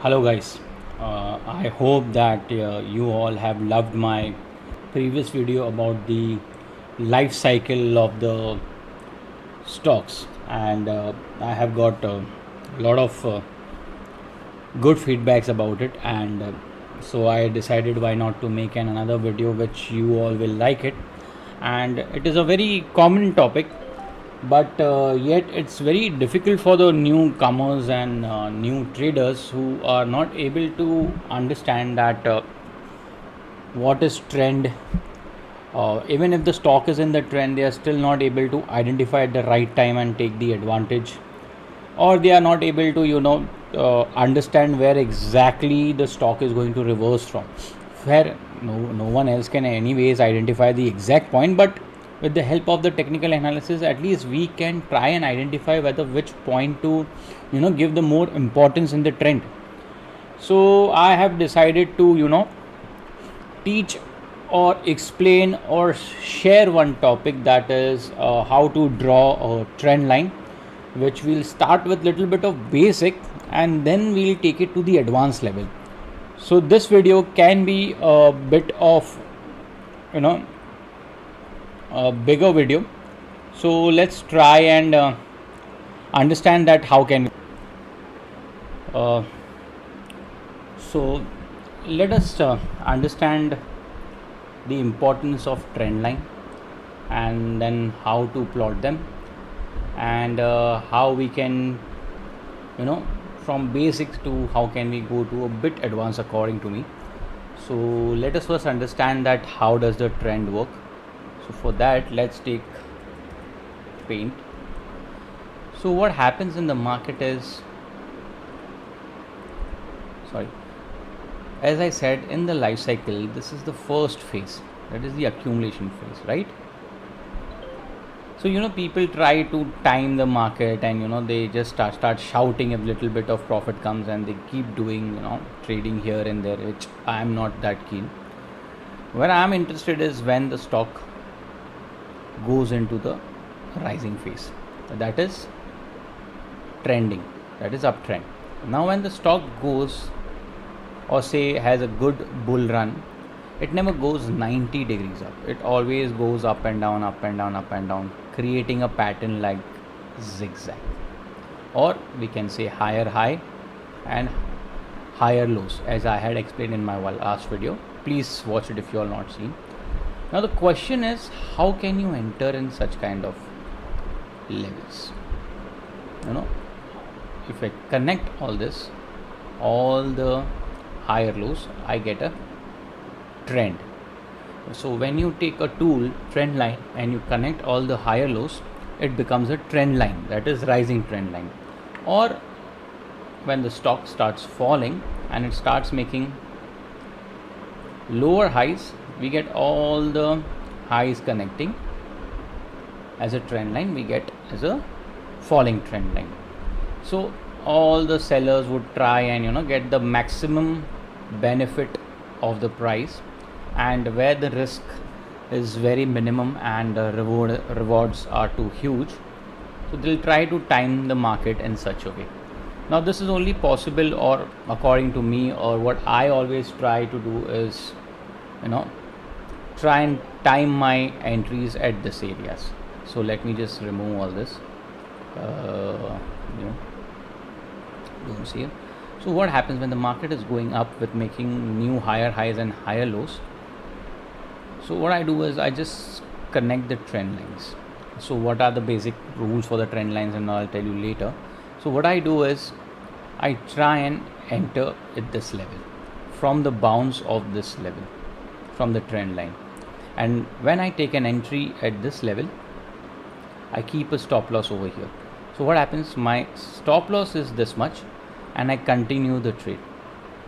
Hello guys, I hope that you all have loved my previous video about the life cycle of the stocks, and I have got a lot of good feedbacks about it, and so I decided why not to make another video which you all will like it. And it is a very common topic, but yet it's very difficult for the newcomers and new traders who are not able to understand that what is trend. Even if the stock is in the trend, they are still not able to identify at the right time and take the advantage, or they are not able to understand where exactly the stock is going to reverse from, where no one else can anyways identify the exact point. But with the help of the technical analysis, at least we can try and identify whether which point to give the more importance in the trend. So I have decided to teach or explain or share one topic, that is how to draw a trend line, which we'll start with little bit of basic and then we'll take it to the advanced level. So this video can be a bit of a bigger video. So let's try and understand that how can we so let us understand the importance of trend line, and then how to plot them, and how we can from basics to how can we go to a bit advanced according to me. So let us first understand that how does the trend work. So for that, let's take paint. So what happens in the market is, as I said, in the life cycle, this is the first phase, that is the accumulation phase, right? So people try to time the market, and they just start shouting if little bit of profit comes, and they keep doing trading here and there, which I am not that keen. Where I am interested is when the stock goes into the rising phase, that is trending, that is uptrend. Now when the stock goes, or say has a good bull run, it never goes 90 degrees up. It always goes up and down, up and down, up and down, creating a pattern like zigzag, or we can say higher high and higher lows, as I had explained in my last video. Please watch it if you are not seen. Now the question is, how can you enter in such kind of levels? If I connect all this, all the higher lows, I get a trend. So when you take a tool, trend line, and you connect all the higher lows, it becomes a trend line, that is rising trend line. Or when the stock starts falling and it starts making lower highs, we get all the highs connecting as a trend line, we get as a falling trend line. So all the sellers would try and get the maximum benefit of the price, and where the risk is very minimum and the rewards are too huge, so they'll try to time the market in such a way. Now this is only possible, or according to me, or what I always try to do is try and time my entries at this areas. So let me just remove all this don't see it. So what happens when the market is going up with making new higher highs and higher lows? So what I do is I just connect the trend lines. So what are the basic rules for the trend lines, and I'll tell you later. So what I do is I try and enter at this level, from the bounds of this level, from the trend line. And when I take an entry at this level, I keep a stop loss over here. So what happens, my stop loss is this much, and I continue the trade.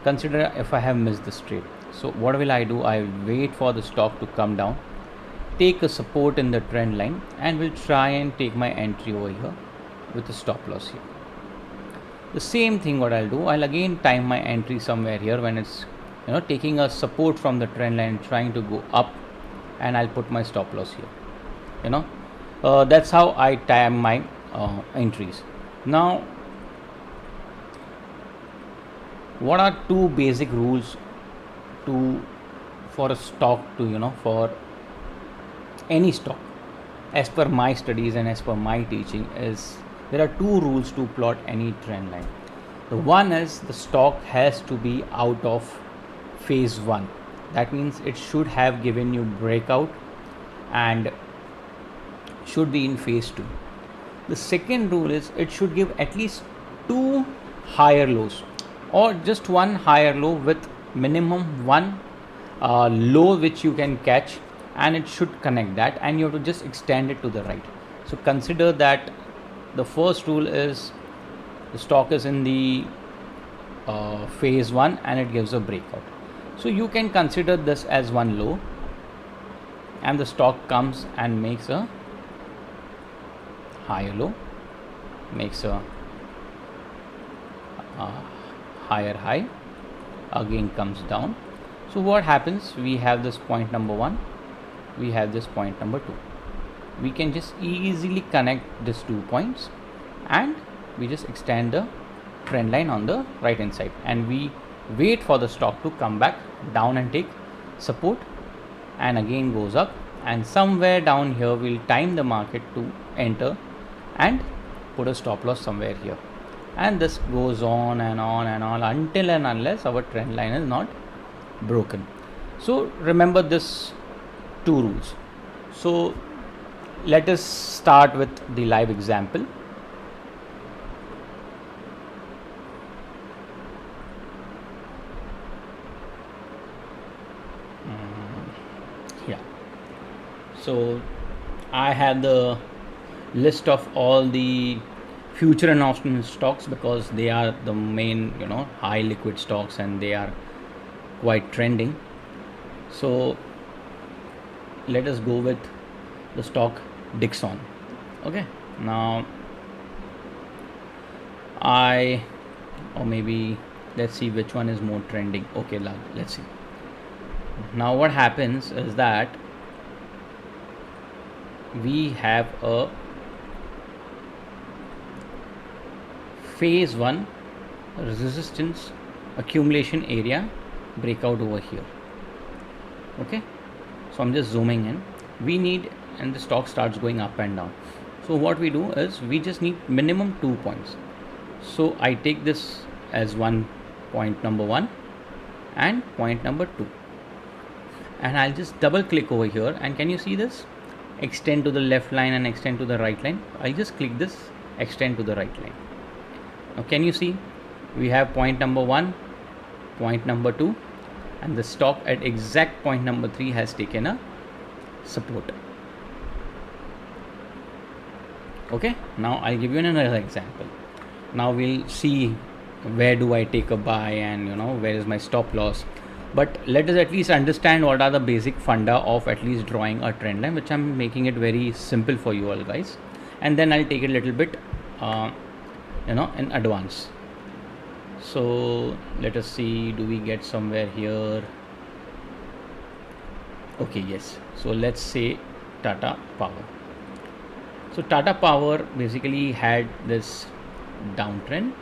Consider if I have missed this trade. So what will I do? I wait for the stock to come down, take a support in the trend line, and will try and take my entry over here with a stop loss here. The same thing what I'll do, I'll again time my entry somewhere here when it's taking a support from the trend line, trying to go up, and I'll put my stop loss here. That's how I time my entries. Now What are two basic rules to for a stock to, for any stock, as per my studies and as per my teaching, is there are two rules to plot any trend line. The one is the stock has to be out of phase 1. That means it should have given you breakout and should be in phase 2. The second rule is it should give at least two higher lows, or just one higher low with minimum one low which you can catch, and it should connect that, and you have to just extend it to the right. So consider that the first rule is the stock is in the phase 1 and it gives a breakout. So you can consider this as one low, and the stock comes and makes a higher low, makes a higher high, again comes down. So what happens, we have this point number 1, we have this point number 2. We can just easily connect these 2 points, and we just extend the trend line on the right hand side, and we wait for the stock to come back down and take support, and again goes up, and somewhere down here we'll time the market to enter and put a stop loss somewhere here, and this goes on and on and on until and unless our trend line is not broken. So remember this two rules. So let us start with the live example. Yeah, so I have the list of all the future announcement stocks, because they are the main high liquid stocks and they are quite trending. So let us go with the stock Dixon. Okay, now or maybe let's see which one is more trending. Okay, let's see. Now what happens is that we have a phase 1 resistance accumulation area breakout over here. Okay, so I'm just zooming in. We need, and the stock starts going up and down. So what we do is we just need minimum 2 points. So I take this as point number 1 and point number 2, and I'll just double click over here, and can you see this? Extend to the left line and extend to the right line. I'll just click this, extend to the right line. Now can you see we have point number 1, point number 2, and the stock at exact point number 3 has taken a support. Okay, now I'll give you another example. Now we'll see where do I take a buy, and where is my stop loss. But let us at least understand what are the basic funda of at least drawing a trend line, which I'm making it very simple for you all guys, and then I'll take it a little bit in advance. So let us see, do we get somewhere here? Okay, yes. So let's say Tata Power. So Tata Power basically had this downtrend.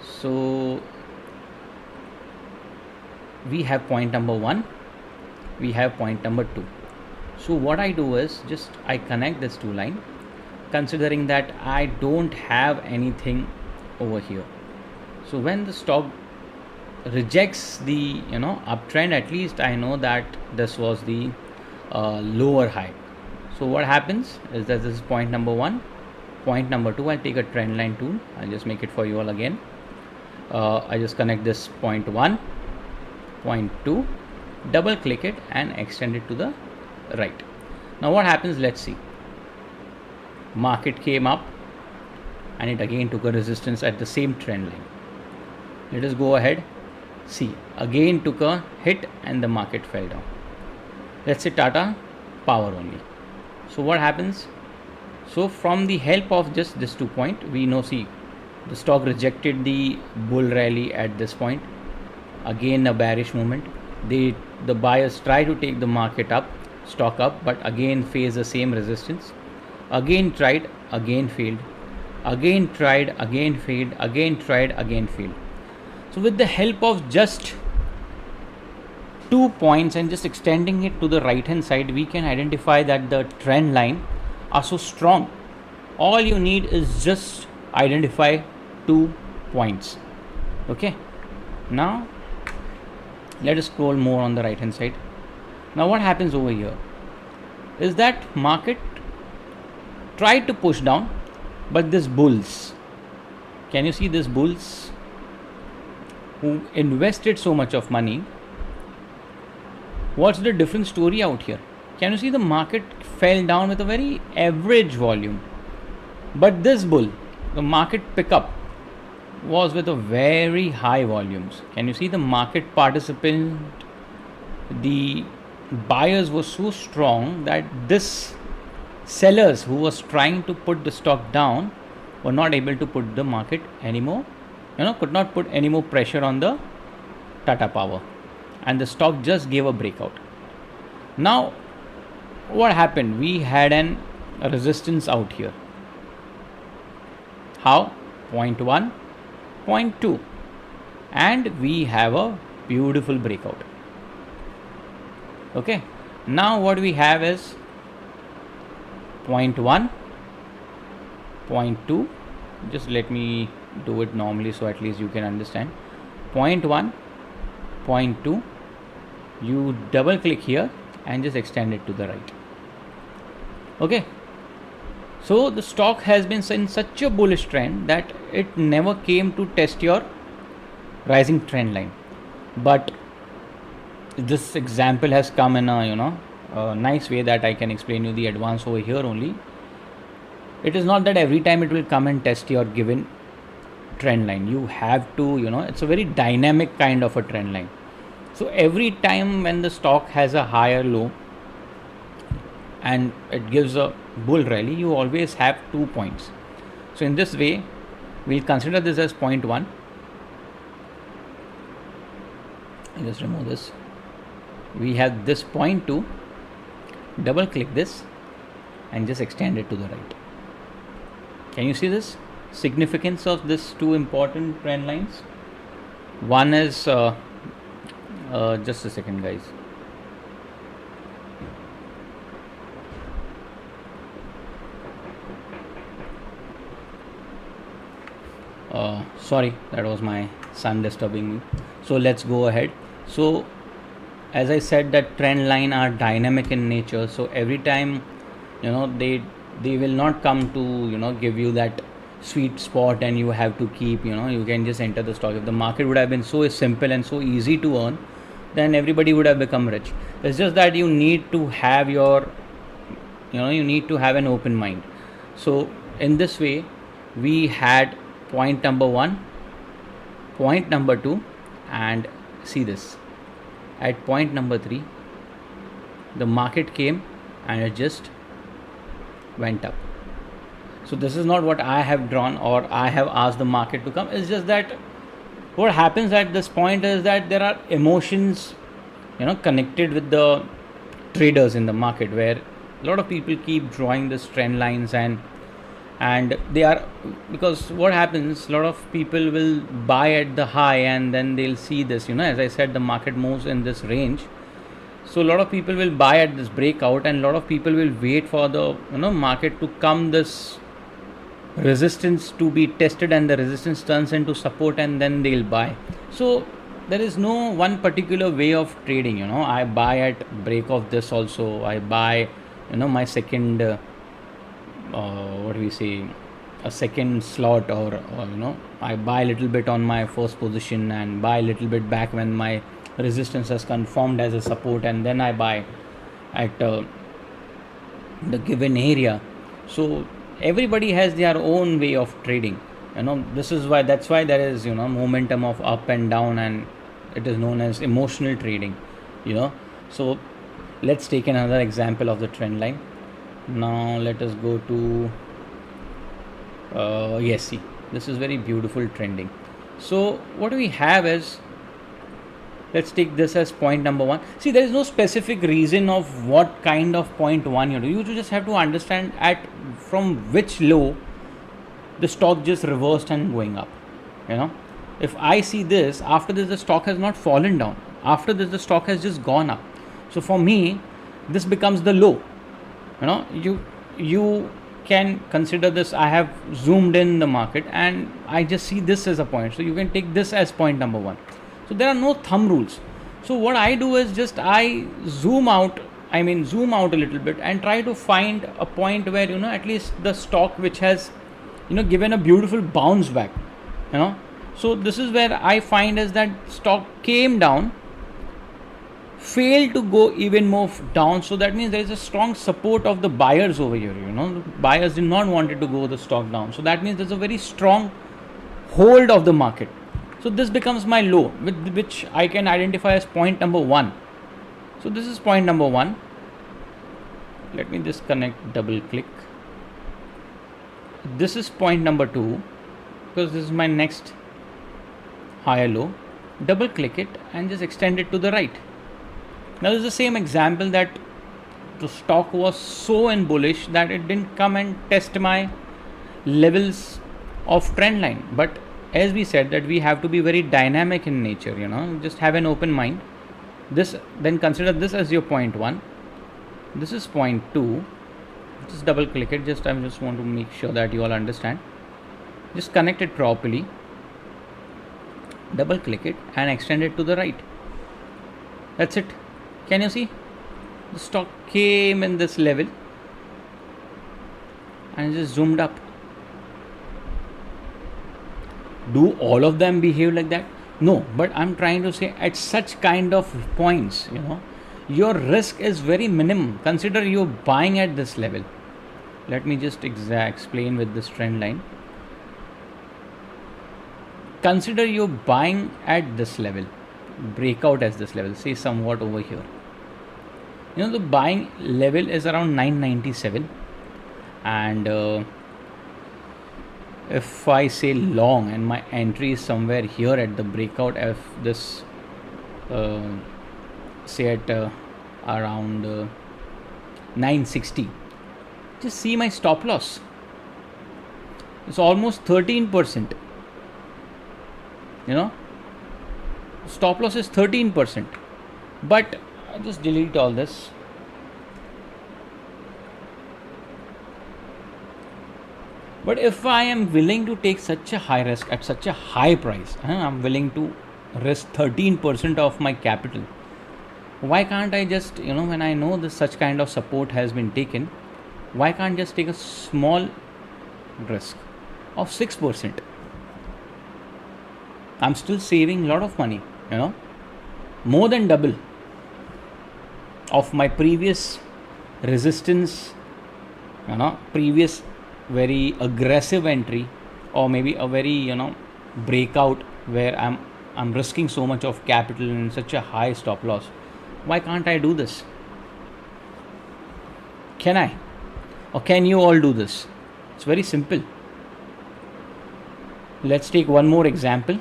So we have point number 1, we have point number 2. So what I do is just I connect this two line, considering that I don't have anything over here. So when the stock rejects the uptrend, at least I know that this was the lower high. So what happens is that this is point number 1, point number 2. I'll take a trend line tool, I'll just make it for you all again. I just connect this point 1, point 2, double click it and extend it to the right. Now what happens, let's see. Market came up and it again took a resistance at the same trend line. Let us go ahead, see, again took a hit and the market fell down. Let's say Tata Power only. So what happens? So from the help of just this 2 point, we know, see, the stock rejected the bull rally at this point, again a bearish movement. The buyers try to take the market up, stock up, but again face the same resistance. Again tried, again failed. again tried, again failed, again tried, again failed. So with the help of just 2 points and just extending it to the right hand side, we can identify that the trend line are so strong. All you need is just identify 2 points. Okay, now let us scroll more on the right hand side. Now what happens over here is that market tried to push down, but this bulls, can you see this bulls who invested so much of money? What's the different story out here? Can you see the market fell down with a very average volume, but this bull, the market pickup was with a very high volumes. Can you see the market participant, the buyers were so strong that this sellers who was trying to put the stock down were not able to put the market anymore, could not put any more pressure on the Tata Power, and the stock just gave a breakout. Now what happened? We had a resistance out here. How? 0.1, 0.2, and we have a beautiful breakout. Okay, now what we have is 0.1, 0.2. Just let me do it normally so at least you can understand. 0.1, 0.2. You double click here and just extend it to the right. Okay, so the stock has been in such a bullish trend that it never came to test your rising trend line. But this example has come in a nice way that I can explain you the advance over here only. It is not that every time it will come and test your given trend line. You have to, it's a very dynamic kind of a trend line. So every time when the stock has a higher low and it gives a bull rally, you always have 2 points. So in this way, we'll consider this as 0.1. I'll just remove this. We have this 0.2. Double click this and just extend it to the right. Can you see this significance of this two important trend lines? One is just a second, guys. Sorry, that was my son disturbing me. So let's go ahead. So as I said, that trend line are dynamic in nature. So every time, they will not come to give you that sweet spot and you have to keep, you can just enter the stock. If the market would have been so simple and so easy to earn, then everybody would have become rich. It's just that you need to have your, you need to have an open mind. So in this way, we had point number 1, point number 2, and see this. At point number 3, the market came and it just went up. So this is not what I have drawn or I have asked the market to come. It's just that what happens at this point is that there are emotions, connected with the traders in the market, where a lot of people keep drawing this trend lines and they are, because what happens, a lot of people will buy at the high and then they'll see this, as I said, the market moves in this range. So a lot of people will buy at this breakout and a lot of people will wait for the market to come this resistance to be tested, and the resistance turns into support and then they'll buy. So there is no one particular way of trading. I buy at break of this also. I buy my second a second slot, or I buy a little bit on my first position and buy a little bit back when my resistance has confirmed as a support, and then I buy at the given area. So everybody has their own way of trading. That's why there is momentum of up and down, and it is known as emotional trading. So let's take another example of the trend line. Now let us go to yes, see, this is very beautiful trending. So what we have is, let's take this as point number 1. See, there is no specific reason of what kind of point 1 you do. You just have to understand at from which low the stock just reversed and going up. You know, if I see this, after this the stock has not fallen down, after this the stock has just gone up. So for me, this becomes the low. You know, you can consider this. I have zoomed in the market and I just see this as a point, so you can take this as point number one. So there are no thumb rules. So what I do is just I zoom out a little bit and try to find a point where, you know, at least the stock which has, you know, given a beautiful bounce back, you know. So this is where I find is that stock came down, failed to go even more down. So that means there is a strong support of the buyers over here. You know, the buyers did not want it to go the stock down. So that means there's a very strong hold of the market. So this becomes my low, with which I can identify as point number one. So this is point number one. Let me just connect, double click. This is point number two, because this is my next higher low. Double click it and just extend it to the right. Now this is the same example that the stock was so in bullish that it didn't come and test my levels of trend line. But as we said that we have to be very dynamic in nature, you know, just have an open mind. This, then consider this as your point one. This is point two. Just double click it. I just want to make sure that you all understand. Just connect it properly. Double click it and extend it to the right. That's it. Can you see? The stock came in this level and just zoomed up. Do all of them behave like that? No, but I'm trying to say at such kind of points, you know, your risk is very minimum. Consider you're buying at this level. Let me just explain with this trend line. Consider you're buying at this level, breakout at this level, say somewhat over here. You know, the buying level is around 997, and if I say long and my entry is somewhere here at the breakout, if this say at around 960, just see my stop loss. It's almost 13%. You know, stop loss is 13%. But I just delete all this. But if I am willing to take such a high risk at such a high price, I'm willing to risk 13% of my capital. Why can't I just, you know, when I know this such kind of support has been taken, why can't just take a small risk of 6%? I'm still saving a lot of money, you know, more than double of my previous resistance, you know, previous very aggressive entry, or maybe a very, you know, breakout where I'm risking so much of capital and such a high stop loss. Why can't I do this? Can I? Or can you all do this? It's very simple. Let's take one more example.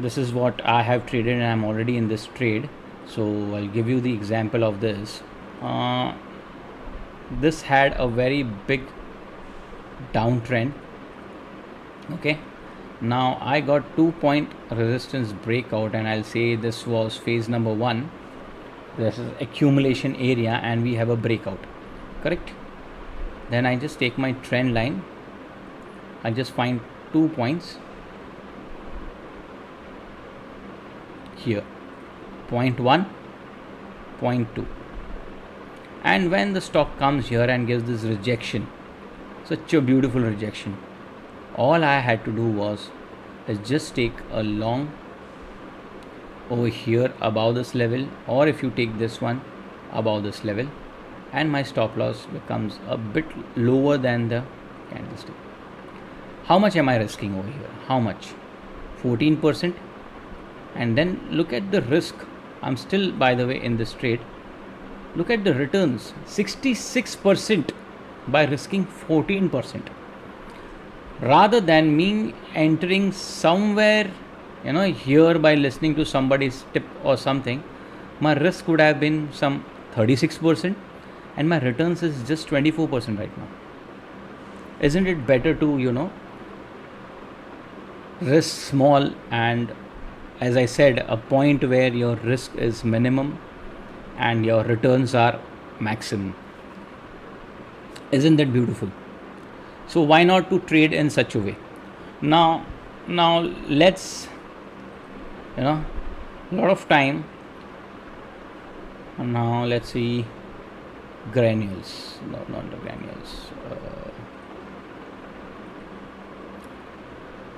This is what I have traded and I'm already in this trade. So I'll give you the example of this. This had a very big downtrend. Okay. Now I got 2-point resistance breakout, and I'll say this was phase number 1. This is accumulation area and we have a breakout. Correct? Then I just take my trend line. I just find 2 points here, point 1, point 2, and when the stock comes here and gives this rejection, such a beautiful rejection, all I had to do was just take a long over here above this level, or if you take this one above this level, and my stop loss becomes a bit lower than the candlestick. How much am I risking over here? How much? 14%. And then look at the risk. I'm still, by the way, in this trade. Look at the returns, 66% by risking 14%. Rather than me entering somewhere, you know, here by listening to somebody's tip or something, my risk would have been some 36% and my returns is just 24% right now. Isn't it better to, you know, risk small, and as I said, a point where your risk is minimum and your returns are maximum. Isn't that beautiful? So why not to trade in such a way? Now now let's, you know, a lot of time. Now let's see granules. No, not the granules.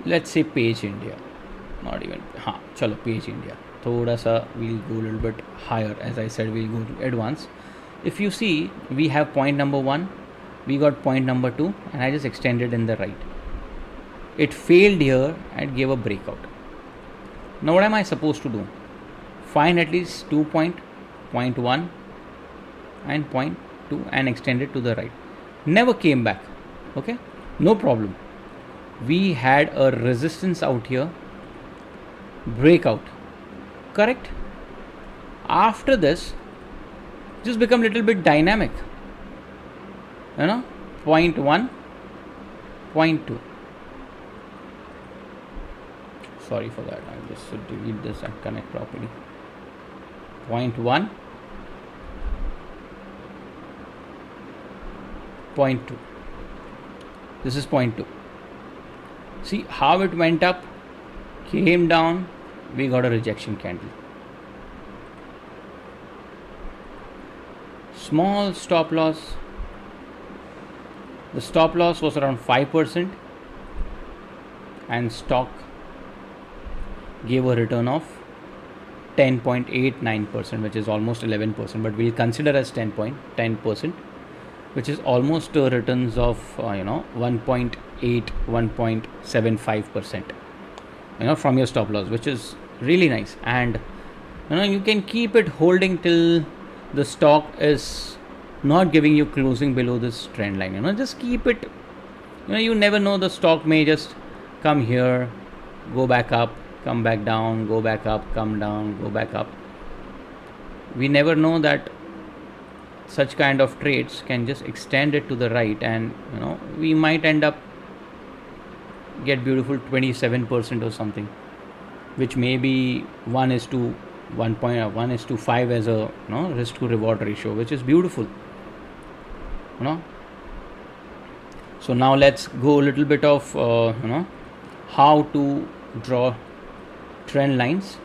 Let's say page India. Not even, chalo page India. Thoda sa we'll go a little bit higher. As I said, we'll go to advanced. If you see, we have point number 1, we got point number 2, and I just extended in the right. It failed here and gave a breakout. Now what am I supposed to do? Find at least 2 point, point 1 and point 2 and extend it to the right. Never came back. Okay, no problem. We had a resistance out here, breakout, correct? After this, just become little bit dynamic, you know, point 1, point 2. Sorry for that, I just should delete this and connect properly. Point 1, point 2. This is point 2. See how it went up, came down, we got a rejection candle. Small stop loss. The stop loss was around 5% and stock gave a return of 10.89%, which is almost 11%, but we'll consider as 10%, which is almost returns of 1.8, 1.75%, from your stop loss, which is really nice. And you can keep it holding till the stock is not giving you closing below this trend line. Just keep it. You never know, the stock may just come here, go back up, come back down, go back up, come down, go back up. We never know that such kind of trades can just extend it to the right, and we might end up get beautiful 27% or something, which may be 1:1.1:5 as a risk to reward ratio, which is beautiful. So now let's go a little bit of how to draw trend lines,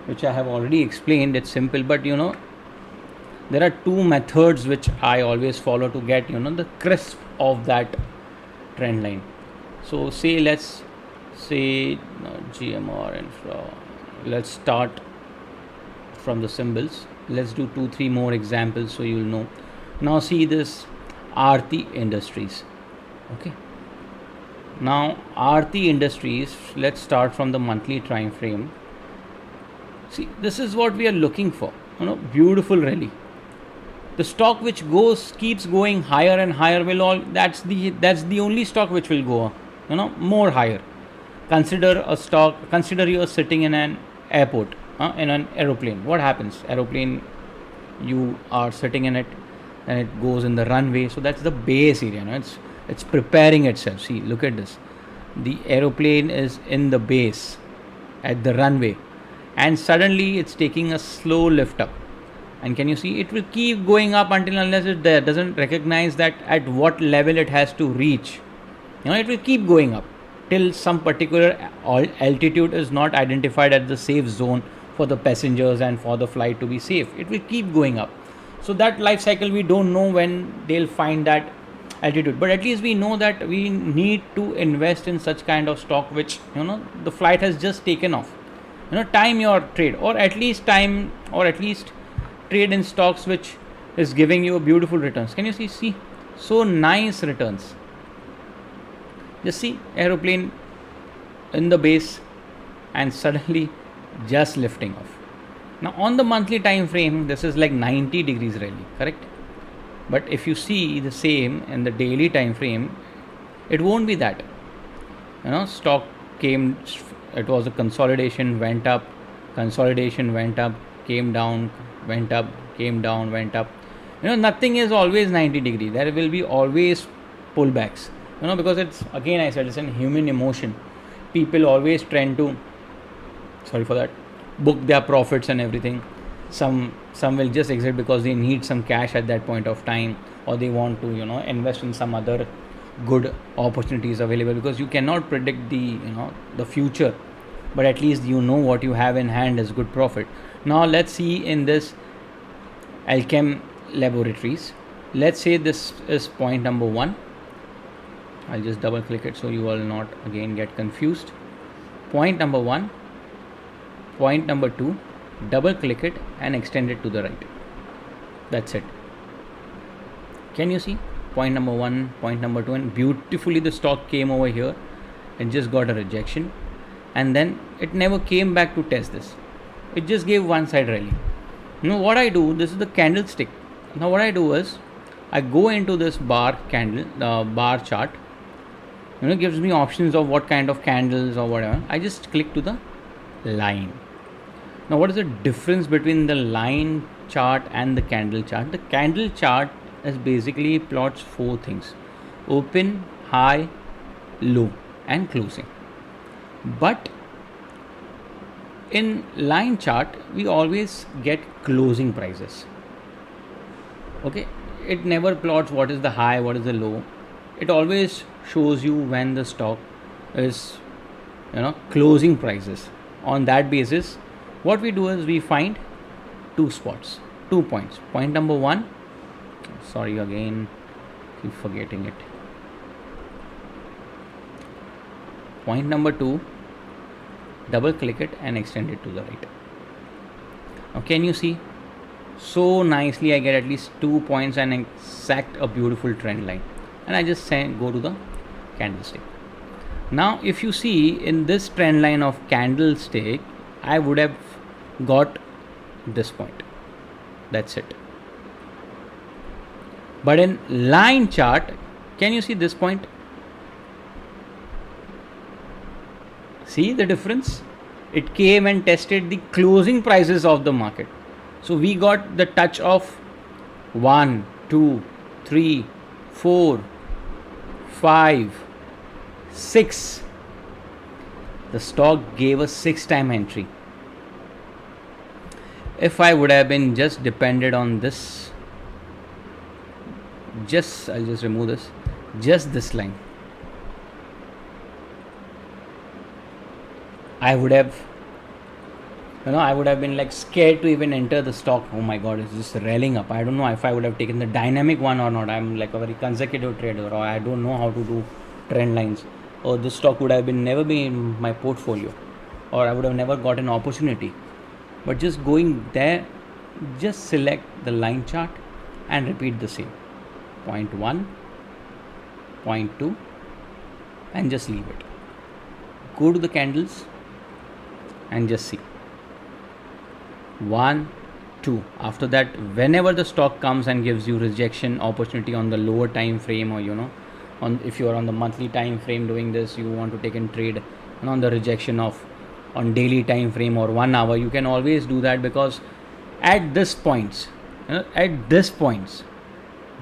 which I have already explained. It's simple, but there are two methods which I always follow to get the crisp of that trend line. So let's say GMR infra. Let's start from the symbols. Let's do 2-3 more examples so you'll know. Now see this Aarti Industries. Okay, now Aarti Industries, let's start from the monthly time frame. See, this is what we are looking for. Beautiful rally. The stock which keeps going higher and higher that's the only stock which will go more higher. Consider you're sitting in an airport, in an aeroplane. What happens? Aeroplane, you are sitting in it and it goes in the runway. So that's the base area. It's preparing itself. See, look at this. The aeroplane is in the base at the runway, and suddenly it's taking a slow lift up. And can you see, it will keep going up unless it doesn't recognize that at what level it has to reach. It will keep going up till some particular altitude is not identified as the safe zone for the passengers and for the flight to be safe. It will keep going up. So that life cycle, we don't know when they'll find that altitude, but at least we know that we need to invest in such kind of stock which the flight has just taken off. Time your trade, or at least trade in stocks which is giving you beautiful returns. Can you see so nice returns? Just see, aeroplane in the base and suddenly just lifting off. Now on the monthly time frame, this is like 90 degrees rally, correct? But if you see the same in the daily time frame, it won't be that. Stock came, it was a consolidation, went up, came down, went up, came down, went up. Nothing is always 90 degrees. There will be always pullbacks, because it's, again I said, it's an human emotion. people always tend to, sorry for that, book their profits and everything. Some will just exit because they need some cash at that point of time, or they want to invest in some other good opportunities available, because you cannot predict the future, but at least you know what you have in hand is good profit. Now let's see in this Alchem Laboratories. Let's say this is point number 1. I'll just double click it so you will not again get confused. Point number 1, point number 2, double click it and extend it to the right. That's it. Can you see? Point number 1, point number 2, and beautifully the stock came over here and just got a rejection, and then it never came back to test this. It just gave one side rally. Now what I do, this is the candlestick. Now what I do is I go into this bar chart. It gives me options of what kind of candles or whatever. I just click to the line. Now what is the difference between the line chart and the candle chart? The candle chart is basically plots 4 things: open, high, low and closing. But in line chart we always get closing prices. Okay, it never plots what is the high, what is the low. It always shows you when the stock is closing prices. On that basis, what we do is we find 2 spots, 2 points. Point number 1, sorry again, keep forgetting it. Point number 2, double click it and extend it to the right. Now can you see? So nicely I get at least 2 points and exact a beautiful trend line, and I just go to the candlestick. Now if you see in this trend line of candlestick, I would have got this point. That's it. But in line chart, can you see this point? See the difference? It came and tested the closing prices of the market. So we got the touch of 1, 2, 3, 4, 5, 6. The stock gave us 6-time entry. If I would have been just depended on this, I'll just remove this, just this line, I would have been like scared to even enter the stock. Oh my god, it's just rallying up. I don't know if I would have taken the dynamic one or not. I'm like a very consecutive trader, or I don't know how to do trend lines, or this stock would have never been in my portfolio, or I would have never got an opportunity. But just going there, just select the line chart and repeat the same. Point 1, point 2, and just leave it. Go to the candles and just see 1, 2. After that, whenever the stock comes and gives you rejection opportunity on the lower time frame, or if you are on the monthly time frame doing this, you want to take and trade, and on the rejection on daily time frame or 1 hour, you can always do that, because at this points,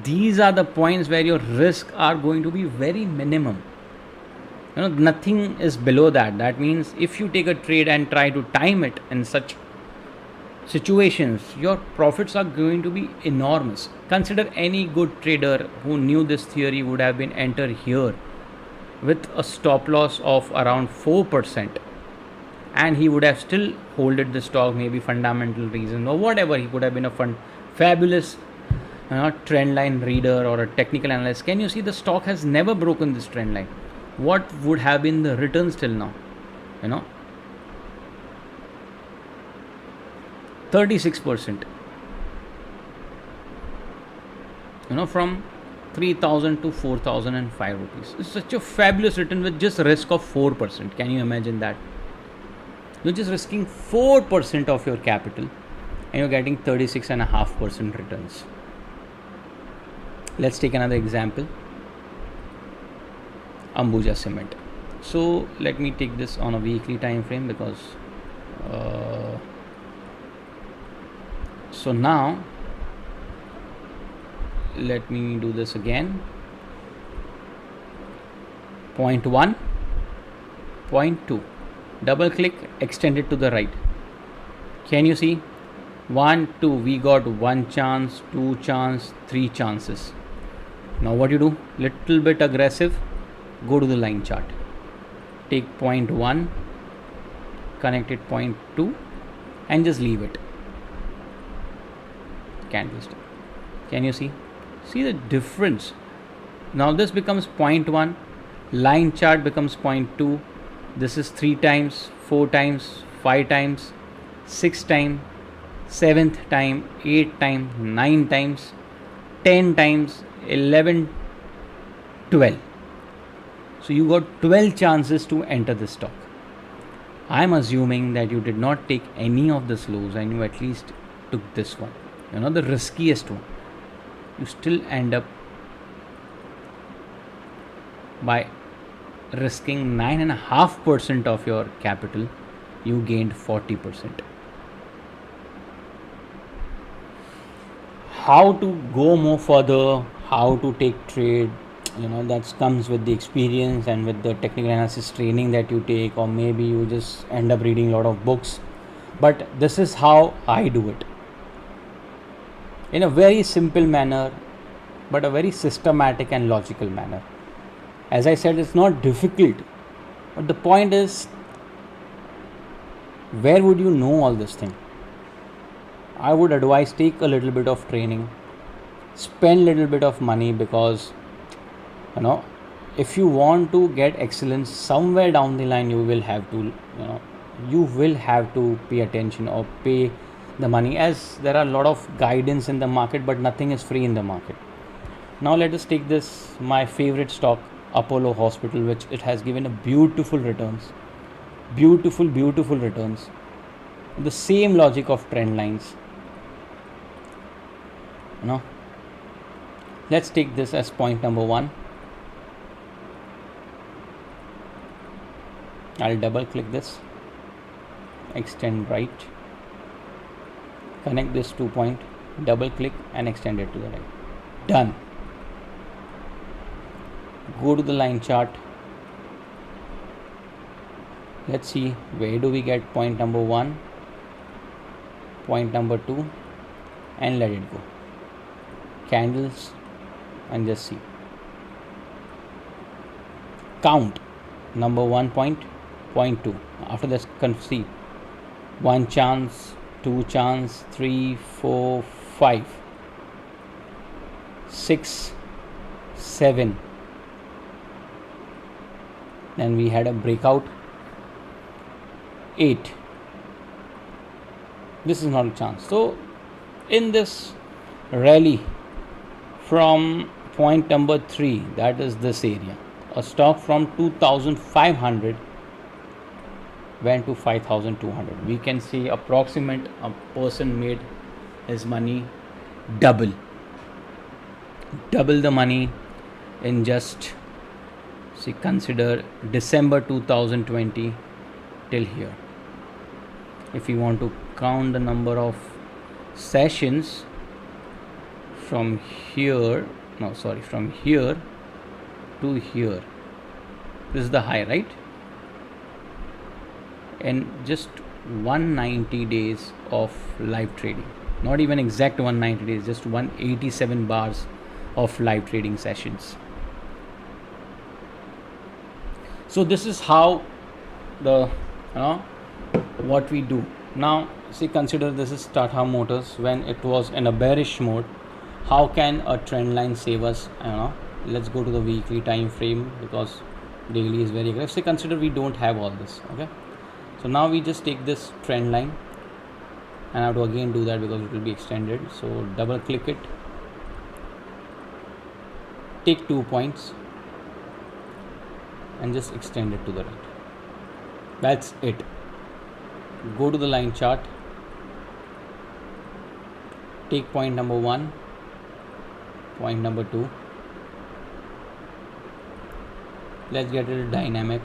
these are the points where your risks are going to be very minimum. Nothing is below that. That means if you take a trade and try to time it in such situations, your profits are going to be enormous. Consider any good trader who knew this theory would have been entered here with a stop loss of around 4%, and he would have still holded the stock, maybe fundamental reasons or whatever. He could have been a fabulous trend line reader or a technical analyst. Can you see the stock has never broken this trend line? What would have been the returns till now? 36%. From 3,000 to 4,005 rupees. It's such a fabulous return with just risk of 4%. Can you imagine that? You're just risking 4% of your capital and you're getting 36.5% returns. Let's take another example. Ambuja Cement. So let me take this on a weekly time frame, because so now let me do this again. Point 1, point 2. Double click, extend it to the right. Can you see? 1, 2, we got 1 chance, 2 chance, 3 chances. Now what you do? Little bit aggressive, go to the line chart. Take point 1, connect it point 2 and just leave it. Candlestick. Can you see? See the difference? Now this becomes point 1, line chart becomes point 2. This is 3 times, 4 times, 5 times, 6 times, 7th time, 8 times, 9 times, 10 times, 11, 12. So you got 12 chances to enter this stock. I am assuming that you did not take any of the slows and you at least took this one. The riskiest one. You still end up by risking 9.5% of your capital. You gained 40%. How to go more further, how to take trade, that comes with the experience and with the technical analysis training that you take, or maybe you just end up reading a lot of books. But this is how I do it, in a very simple manner, but a very systematic and logical manner. As I said, it's not difficult, but the point is, where would you know all this thing? I would advise take a little bit of training, spend a little bit of money, because if you want to get excellence somewhere down the line, you will have to pay attention or pay the money, as there are a lot of guidance in the market, but nothing is free in the market. Now let us take this, my favorite stock, Apollo Hospital, which it has given a beautiful returns, beautiful returns. The same logic of trend lines. Let's take this as point number 1. I'll double click this, extend right, connect this 2 point, double click and extend it to the right. Done. Go to the line chart. Let's see, where do we get point number 1, point number 2, and let it go. Candles, and just see. Count number 1 point, point 2. After that, see 1 chance, 2 chance, 3, 4, 5, 6, 7. Then we had a breakout. 8. This is not a chance. So in this rally from point number 3, that is this area, a stock from 2500 went to 5200. We can see approximate a person made his money double the money in just, see, consider December 2020 till here. If you want to count the number of sessions from here to here, this is the high, right? In just 190 days of live trading, not even exact 190 days, just 187 bars of live trading sessions. So this is how the what we do. Now see, consider this is Tata Motors when it was in a bearish mode. How can a trend line save us? Let's go to the weekly time frame, because daily is very aggressive. Say consider we don't have all this. Okay, so now we just take this trend line, and I have to again do that because it will be extended. So double click it, take 2 points and just extend it to the right. That's it. Go to the line chart, take point number 1, point number 2. Let's get it dynamic.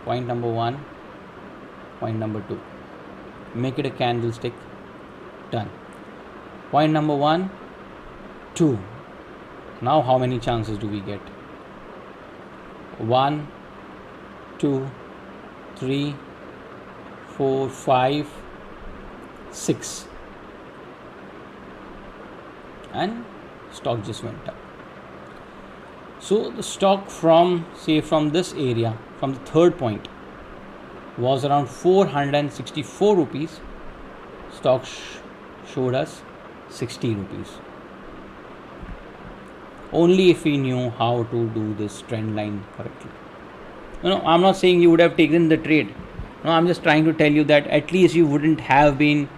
Point number 1, point number 2. Make it a candlestick. Done. Point number 1, 2. Now how many chances do we get? 1, 2, 3, 4, 5, 6, and stock just went up. So the stock from this area, from the third point, was around 464 rupees. Stock showed us 60 rupees. Only if we knew how to do this trend line correctly. I'm not saying you would have taken the trade. No, I'm just trying to tell you that at least you wouldn't have been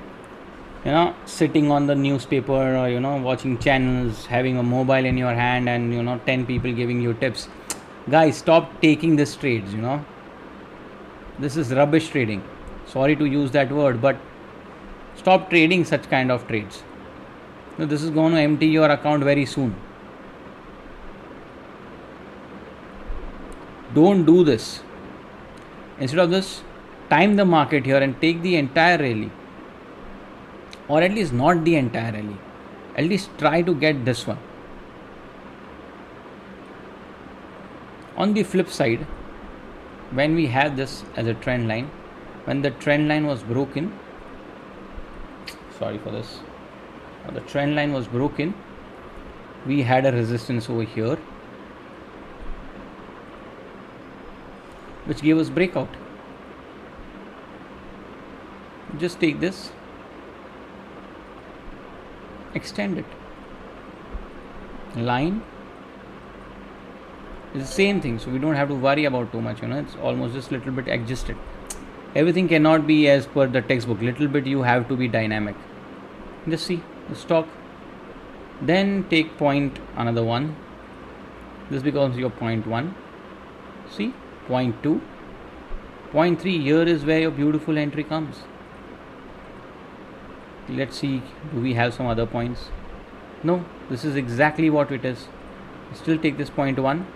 sitting on the newspaper or watching channels, having a mobile in your hand, and 10 people giving you tips. Guys, stop taking these trades. This is rubbish trading. Sorry to use that word, but stop trading such kind of trades. This is going to empty your account very soon. Don't do this. Instead of this, time the market here and take the entire rally, or at least not the entire rally. At least try to get this one. On the flip side, when we had this as a trend line, when the trend line was broken, the trend line was broken, we had a resistance over here, which gave us breakout. Just take this, extend it. Line is the same thing, so we don't have to worry about too much. It's almost just little bit adjusted. Everything cannot be as per the textbook. Little bit you have to be dynamic. Just see the stock, then take point another one. This becomes your point 1. See, point 2, point 3. Here is where your beautiful entry comes. Let's see, do we have some other points? No, this is exactly what it is. Still take this point 1,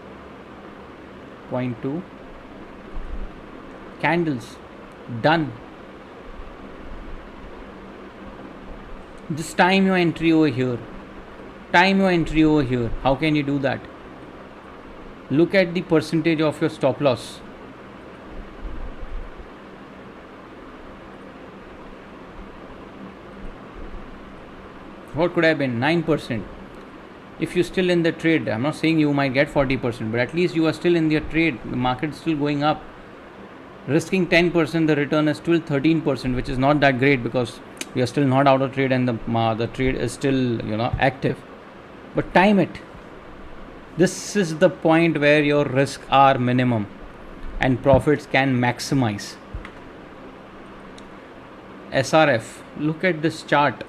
point 2, candles, done. Just time your entry over here. How can you do that? Look at the percentage of your stop loss. What could have been? 9%. If you're still in the trade, I'm not saying you might get 40%, but at least you are still in the trade. The market is still going up. Risking 10%, the return is still 13%, which is not that great because we are still not out of trade and the trade is still active. But time it. This is the point where your risks are minimum and profits can maximize. SRF. Look at this chart.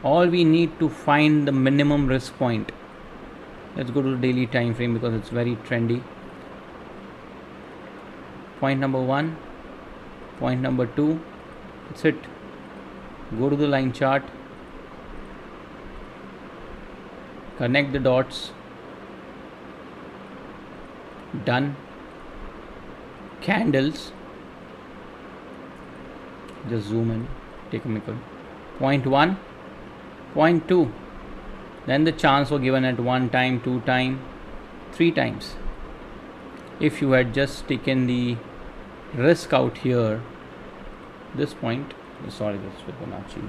All we need to find the minimum risk point. Let's go to the daily time frame because it's very trendy. Point number 1, point number 2. That's it. Go to the line chart. Connect the dots. Done. Candles. Just zoom in. Take a micro. Point 1. Point 2. Then the chance was given at 1 time, 2 time, 3 times. If you had just taken the risk out here, this point, sorry, that's Fibonacci,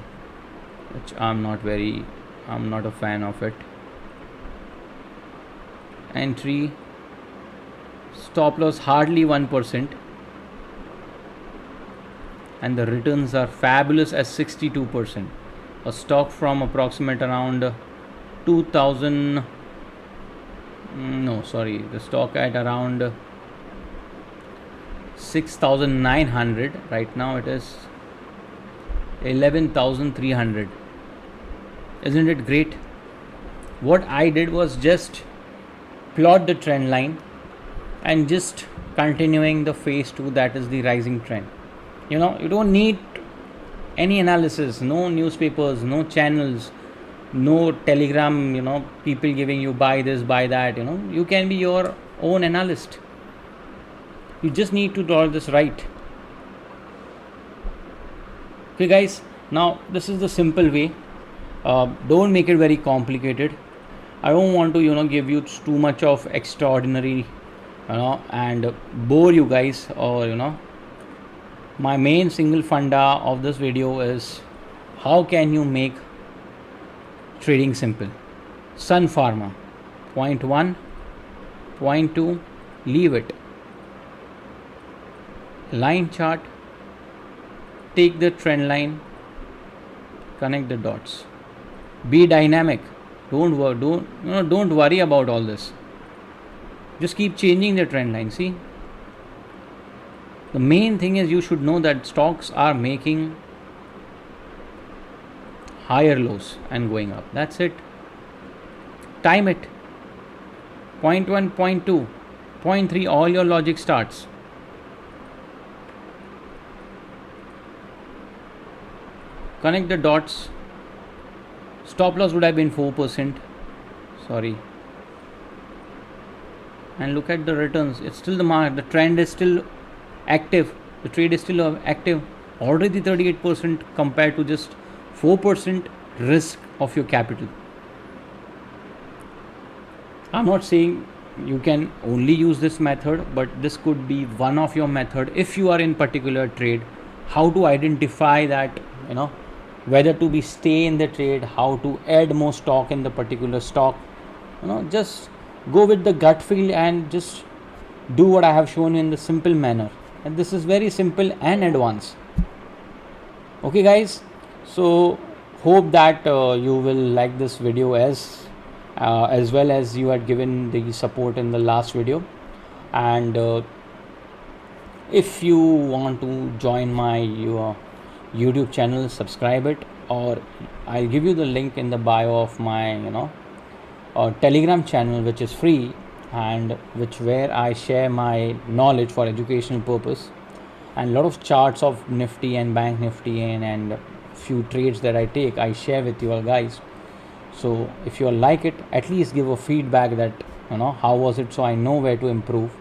which I'm not a fan of it. Entry, stop loss hardly 1%, and the returns are fabulous as 62%. A stock from approximate around 2000, the stock at around 6,900. Right now it is 11,300. Isn't it great? What I did was just plot the trend line and just continuing the phase 2, that is the rising trend. You don't need any analysis, no newspapers, no channels, no telegram, people giving you buy this, buy that. You can be your own analyst. You just need to draw this right. Okay guys, now this is the simple way. Don't make it very complicated. I don't want to give you too much of extraordinary and bore you guys, or my main single funda of this video is how can you make trading simple. Sun Pharma, point 1, point 2, leave it. Line chart, take the trend line, connect the dots. Be dynamic. Don't worry about all this. Just keep changing the trend line. See, the main thing is you should know that stocks are making higher lows and going up. That's it. Time it. Point 1, point 2, point 3, all your logic starts. Connect the dots. Stop loss would have been 4%. Sorry. And look at the returns. It's still the market. The trend is still active. The trade is still active. Already 38% compared to just 4% risk of your capital. I'm not saying you can only use this method, but this could be one of your method if you are in particular trade. How to identify that, whether to be stay in the trade, how to add more stock in the particular stock. Just go with the gut feel and just do what I have shown you in the simple manner. And this is very simple and advanced. Okay guys, so hope that you will like this video as well as you had given the support in the last video. And if you want to join my YouTube channel, subscribe it, or I'll give you the link in the bio of my Telegram channel, which is free, and where I share my knowledge for educational purpose, and a lot of charts of Nifty and Bank Nifty and few trades that I take, I share with you all guys. So if you all like it, at least give a feedback that how was it, so I know where to improve,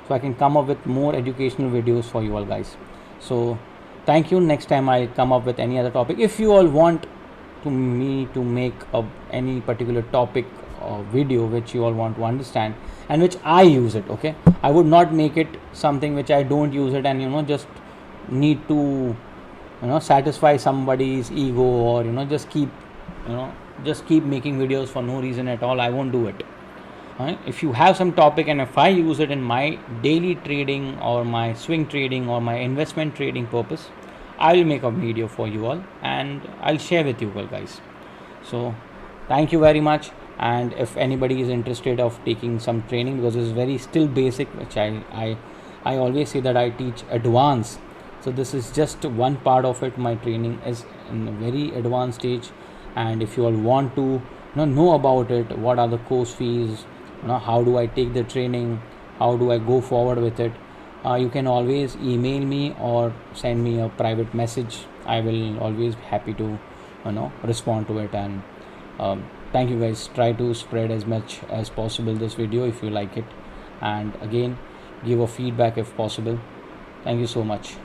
so I can come up with more educational videos for you all guys. So thank you. Next time I'll come up with any other topic. If you all want me to make any particular topic or video which you all want to understand and which I use it, okay, I would not make it something which I don't use it and just need to satisfy somebody's ego, or just keep making videos for no reason at all. I won't do it. If you have some topic and if I use it in my daily trading or my swing trading or my investment trading purpose, I will make a video for you all and I'll share with you all guys. So thank you very much. And if anybody is interested of taking some training, because it's very still basic, which I always say that I teach advanced, so this is just one part of it. My training is in a very advanced stage, and if you all want to know about it, what are the course fees, how do I take the training, how do I go forward with it, you can always email me or send me a private message. I will always be happy to respond to it. And thank you guys. Try to spread as much as possible this video if you like it, and again give a feedback if possible. Thank you so much.